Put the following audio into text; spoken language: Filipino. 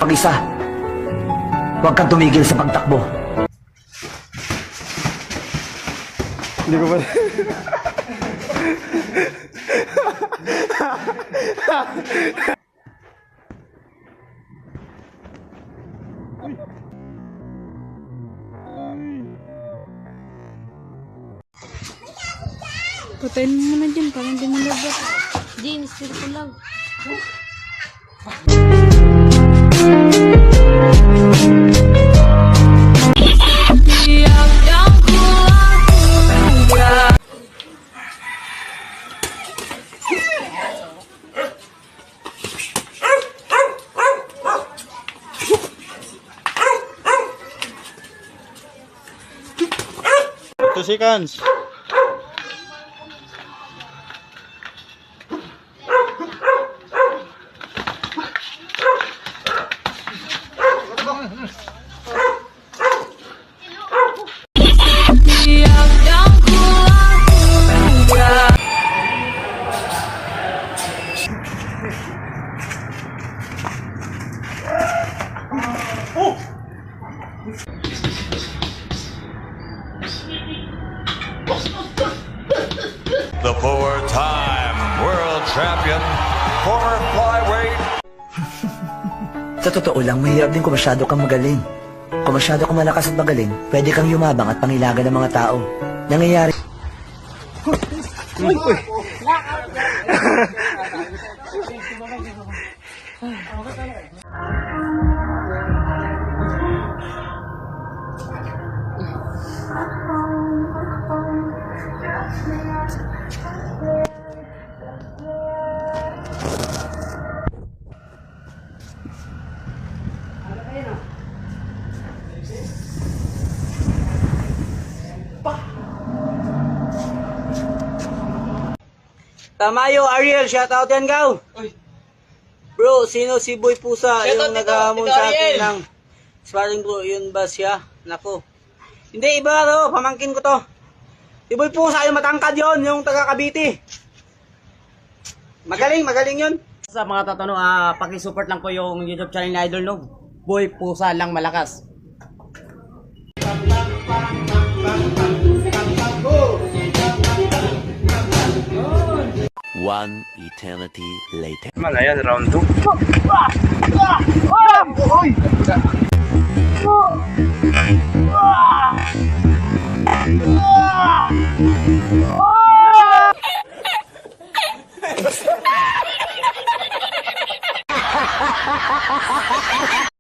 Pag-isa, huwag kang tumigil sa pagtakbo. Hindi ko ba... Patayin mo muna dyan para hindi mo labat. James, pero ko lang. Two seconds. The four-time world champion, former flyweight. Sa totoo lang, mahirap din kung masyado kang magaling. Kung masyado kang malakas at magaling, pwede kang yumabang at pangilagan ng mga tao. Nangyayari... Tamayo, Ariel, shoutout yan, Gaw. Bro, sino si Boy Pusa yung naghahamon sa akin ng sparring bro? Yun ba siya? Nako. Hindi, iba to. Pamangkin ko to. Si Boy Pusa, yung matangkad yon, yung taga Cavite. Magaling, magaling yun. Sa mga tatanong, paki-support lang ko yung YouTube channel ni Idol Nog. Boy Pusa lang malakas. One eternity later. Malayan, round 2.